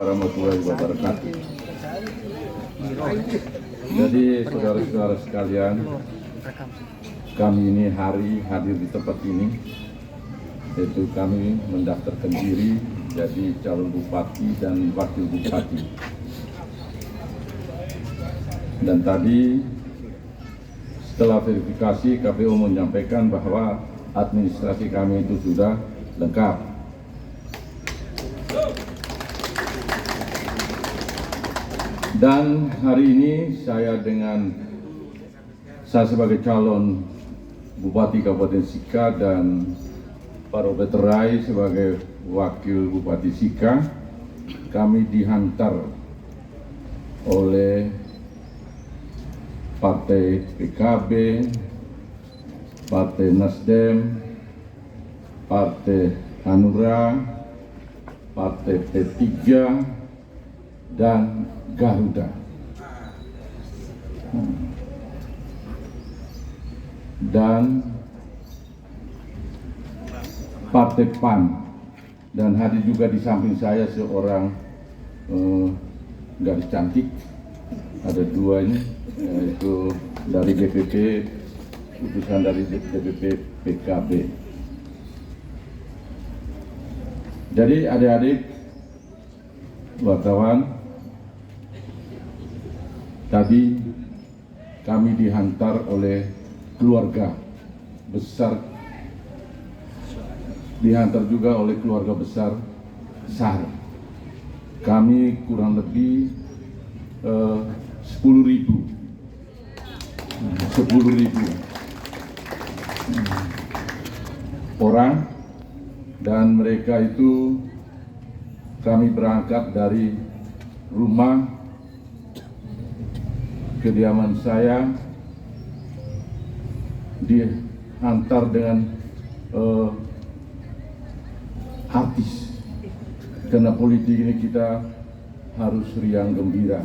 Warahmatullahi wabarakatuh. Jadi saudara-saudara sekalian, kami ini hari hadir di tempat ini, yaitu kami mendaftarkan diri jadi calon bupati dan wakil bupati. Dan tadi setelah verifikasi, KPU menyampaikan bahwa administrasi kami itu sudah lengkap. Dan hari ini saya sebagai calon Bupati Kabupaten Sika dan Pak Robert Rai sebagai Wakil Bupati Sika, kami dihantar oleh Partai PKB, Partai Nasdem, Partai Hanura, Partai P3, dan Garuda. Dan Partai PAN. Dan hadir juga di samping saya seorang gadis cantik, ada dua ini, yaitu dari DPP, utusan dari DPP PKB. Jadi adik-adik wartawan, tadi kami dihantar oleh keluarga besar, dihantar juga oleh keluarga besar SAR. Kami kurang lebih 10.000 orang, dan mereka itu kami berangkat dari rumah kediaman saya, diantar dengan artis, karena politik ini kita harus riang gembira,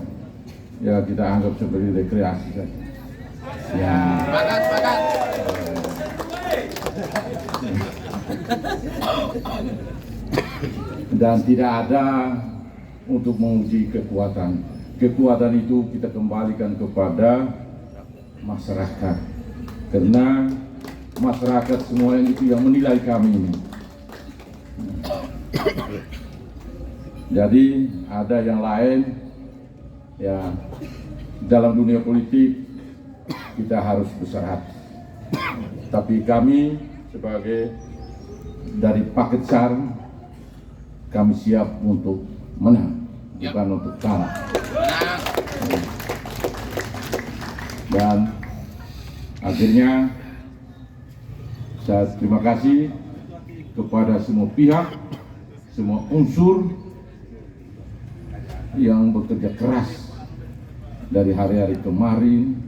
ya kita anggap sebagai rekreasi saja. Ya. Dan tidak ada untuk menguji kekuatan. Kekuatan itu kita kembalikan kepada masyarakat, karena masyarakat semua itu yang menilai kami ini. Jadi ada yang lain, ya dalam dunia politik kita harus besar hati. Tapi kami sebagai dari paket SAR, kami siap untuk menang, bukan untuk kalah. Dan akhirnya saya terima kasih kepada semua pihak, semua unsur yang bekerja keras dari hari-hari kemarin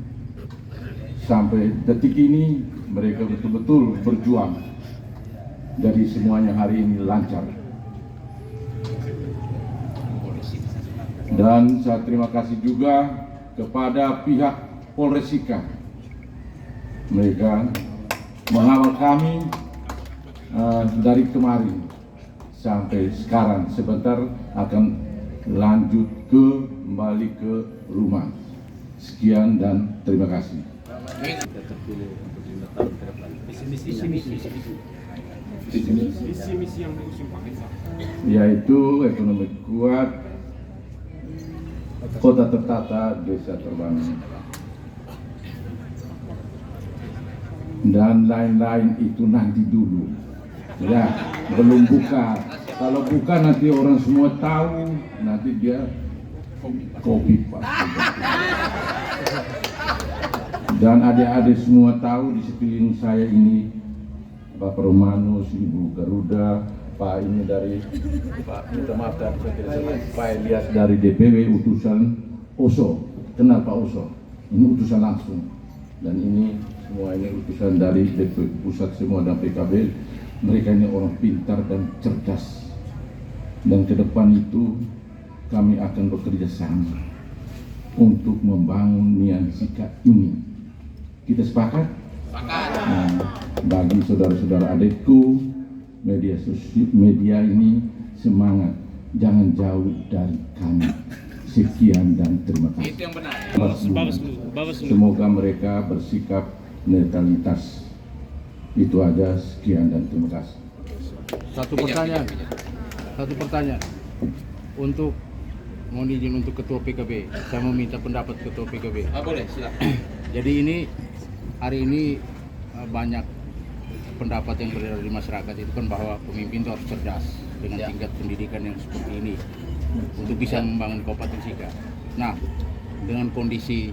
sampai detik ini. Mereka betul-betul berjuang, jadi semuanya hari ini lancar. Dan saya terima kasih juga kepada pihak Polres Sika. Mereka mengawal kami dari kemarin sampai sekarang. Sebentar akan lanjut kembali ke rumah. Sekian dan terima kasih. Visi-misi yang diusung Pak Esa, yaitu ekonomi kuat, kota tertata, desa terbangun, dan lain-lain itu nanti dulu. Ya, belum buka. Kalau buka nanti orang semua tahu, nanti dia kopi Pak. Dan adik-adik semua tahu di sekeliling saya ini, Bapak Romanus, Ibu Garuda, Pak ini dari Pak, minta maaf Pak Elias dari DPW utusan OSO. Kenal Pak OSO? Ini utusan langsung. Dan ini semua ini utusan dari DPW pusat semua dan PKB. Mereka ini orang pintar dan cerdas. Dan ke depan itu kami akan bekerja sama untuk membangun Nian Sika ini. Kita sepakat? Sepakat. Nah, bagi saudara-saudara adikku, media ini semangat. jangan jauh dari kami. Sekian dan terima kasih. Itu yang benar. Bawas dulu. Semoga mereka bersikap netralitas. Itu aja, sekian dan terima kasih. Satu pertanyaan untuk mohon izin untuk Ketua PKB. Saya meminta pendapat Ketua PKB. Boleh, silakan. Jadi hari ini banyak pendapat yang beredar di masyarakat itu kan bahwa pemimpin itu harus cerdas dengan tingkat pendidikan yang seperti ini untuk bisa membangun Kabupaten Sika. Nah, dengan kondisi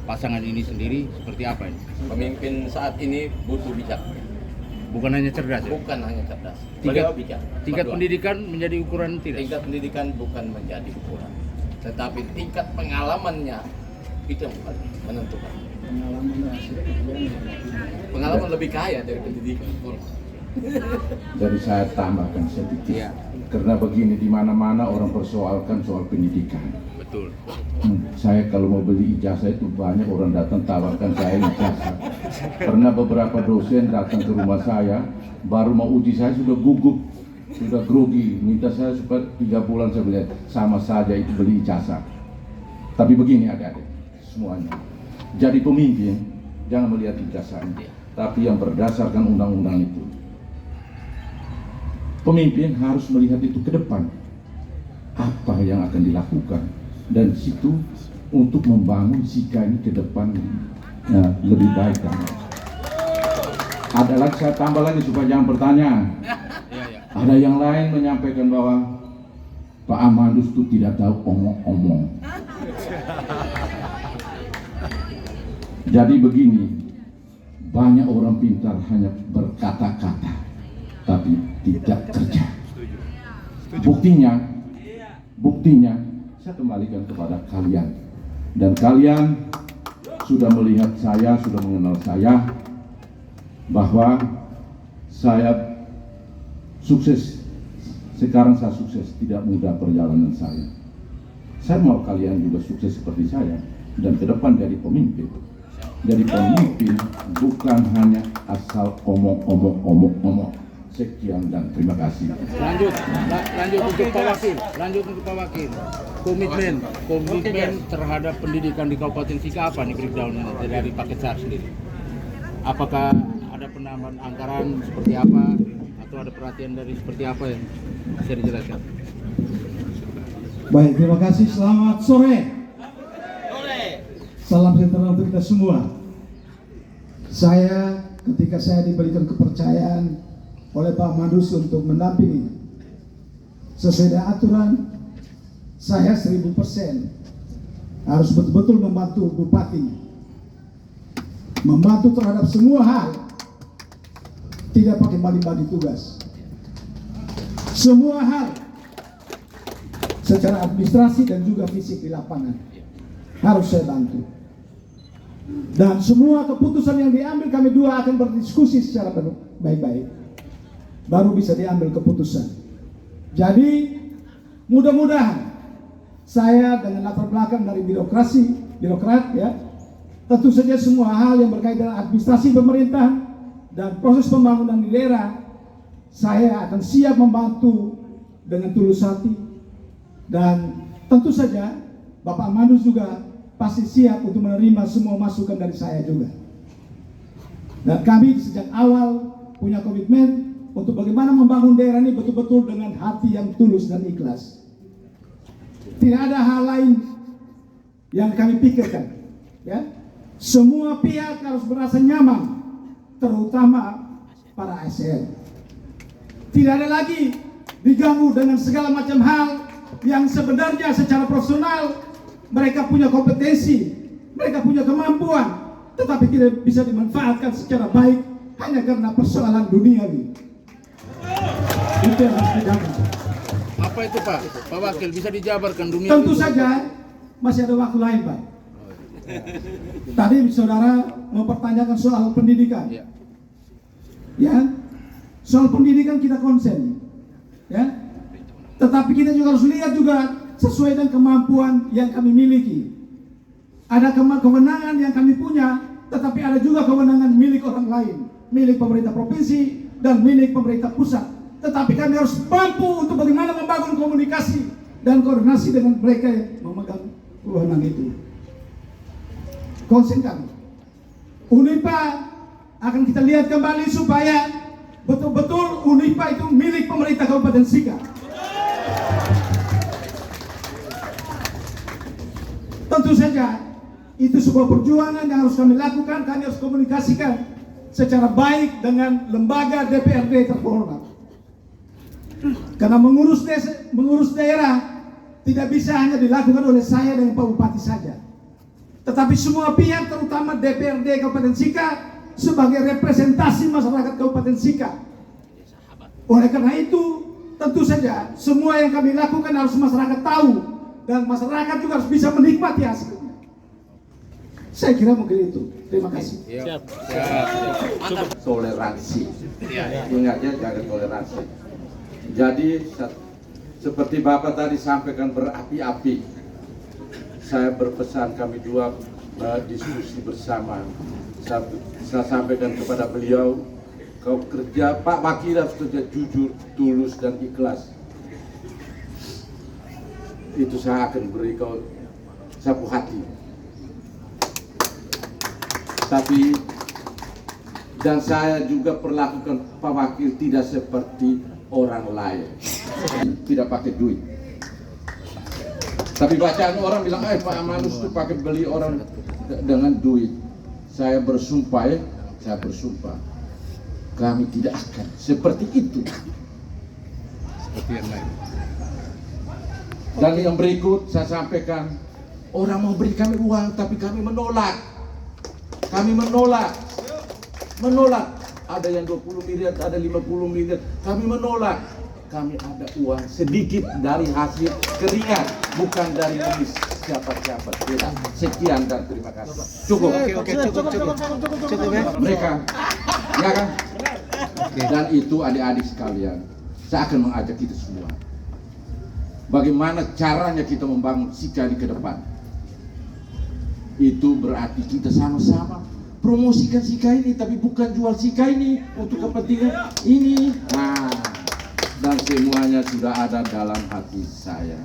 pasangan ini sendiri seperti apa ini? Pemimpin saat ini butuh bijak. Bukan hanya cerdas, ya? Bukan hanya cerdas. Tingkat, Beliau bijak. tingkat Berdua. pendidikan menjadi ukuran tidak? Tingkat pendidikan bukan menjadi ukuran, tetapi tingkat pengalamannya itu yang bukan menentukan. Pengalaman lebih kaya dari pendidikan. Jadi saya tambahkan sedikit. Iya. Karena begini, di mana-mana orang persoalkan soal pendidikan. Betul. Saya kalau mau beli ijazah itu banyak orang datang tawarkan saya ijazah. Pernah beberapa dosen datang ke rumah saya, baru mau uji saya sudah gugup, sudah grogi, minta saya supaya 3 bulan saya beli. Sama saja itu beli ijazah. Tapi begini adik-adik, semuanya. Jadi pemimpin jangan melihat ijazahnya, tapi yang berdasarkan undang-undang itu. Pemimpin harus melihat itu ke depan, apa yang akan dilakukan, dan situ untuk membangun Sika ini ke depan lebih baik. Ada lagi, saya tambah lagi supaya jangan bertanya. Ada yang lain menyampaikan bahwa Pak Amandus itu tidak tahu omong-omong. Jadi begini, banyak orang pintar hanya berkata-kata, tapi tidak kerja. Buktinya, saya kembalikan kepada kalian. Dan kalian sudah melihat saya, sudah mengenal saya, bahwa saya sukses. Sekarang saya sukses, tidak mudah perjalanan saya. Saya mau kalian juga sukses seperti saya, dan ke depan jadi pemimpin. Jadi pemimpin bukan hanya asal omong-omong. Sekian dan terima kasih. Lanjut untuk Pak Wakil. Komitmen terhadap pendidikan di Kabupaten Sika apa nih breakdown dari Pak Ketsar sendiri? Apakah ada penambahan anggaran seperti apa atau ada perhatian dari seperti apa yang bisa dijelaskan? Baik, terima kasih. Selamat sore. Salam sejahtera untuk kita semua. Ketika saya diberikan kepercayaan oleh Pak Mandus untuk mendampingi sesuai dengan aturan, saya 1000% harus betul-betul membantu Bupati, membantu terhadap semua hal, tidak pakai bagi-bagi tugas. Semua hal secara administrasi dan juga fisik di lapangan harus saya bantu. Dan semua keputusan yang diambil kami dua akan berdiskusi secara baik-baik, baru bisa diambil keputusan. Jadi mudah-mudahan saya dengan latar belakang dari birokrat ya, tentu saja semua hal yang berkaitan dengan administrasi pemerintahan dan proses pembangunan di daerah, saya akan siap membantu dengan tulus hati. Dan tentu saja Bapak Mandus juga pasti siap untuk menerima semua masukan dari saya juga. Dan kami sejak awal punya komitmen untuk bagaimana membangun daerah ini betul-betul dengan hati yang tulus dan ikhlas. Tidak ada hal lain yang kami pikirkan, ya. Semua pihak harus merasa nyaman, terutama para ASN. Tidak ada lagi diganggu dengan segala macam hal yang sebenarnya secara profesional mereka punya kompetensi, mereka punya kemampuan, tetapi tidak bisa dimanfaatkan secara baik hanya karena persoalan duniawi. Itu yang harus dijaga. Apa itu Pak Wakil, bisa dijabarkan dunia? Tentu saja masih ada waktu lain Pak. Tadi saudara mempertanyakan soal pendidikan. Ya, soal pendidikan kita konsen. Ya, tetapi kita juga harus lihat juga sesuai dengan kemampuan yang kami miliki. Ada kewenangan yang kami punya, tetapi ada juga kewenangan milik orang lain, milik pemerintah provinsi dan milik pemerintah pusat. tetapi kami harus mampu untuk bagaimana membangun komunikasi dan koordinasi dengan mereka yang memegang wewenang itu. Konsen kami, UNIPA akan kita lihat kembali supaya betul-betul UNIPA itu milik pemerintah Kabupaten Sika. Tentu saja itu sebuah perjuangan yang harus kami lakukan. Kami harus komunikasikan secara baik dengan lembaga DPRD terhormat. Karena mengurus daerah tidak bisa hanya dilakukan oleh saya dan Pak Bupati saja, tetapi semua pihak, terutama DPRD Kabupaten Sika sebagai representasi masyarakat Kabupaten Sika. Oleh karena itu, tentu saja semua yang kami lakukan harus masyarakat tahu dan masyarakat juga harus bisa menikmati hasilnya. Saya kira mungkin itu. Terima kasih. Siap. Toleransi. Ingatnya jaga toleransi. Jadi seperti Bapak tadi sampaikan berapi-api, saya berpesan kami dua diskusi bersama. Saya sampaikan kepada beliau, kau kerja, Pak Wakil harus kerja jujur, tulus dan ikhlas. Itu saya akan beri kau sapu hati. Tapi dan saya juga perlakukan Pak Wakil tidak seperti orang lain, tidak pakai duit. Tapi bacaan orang bilang, Pak Amanus itu pakai beli orang dengan duit. Saya bersumpah, kami tidak akan seperti itu. Seperti yang lain. Dan yang berikut saya sampaikan, orang mau beri kami uang, tapi kami menolak. Kami menolak. Ada yang 20 miliar, ada 50 miliar. Kami menolak. Kami ada uang sedikit dari hasil keringat, bukan dari milis siapa-siapa. Tidak. Sekian dan terima kasih. Cukup. Cukup ya. Mereka, ya kan? Dan itu adik-adik sekalian, saya akan mengajak kita semua. Bagaimana caranya kita membangun Sika di ke depan? Itu berarti kita sama-sama promosikan Sika ini, tapi bukan jual Sika ini untuk kepentingan ini. Nah, dan semuanya sudah ada dalam hati saya.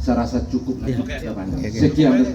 Saya rasa cukup. Sekian.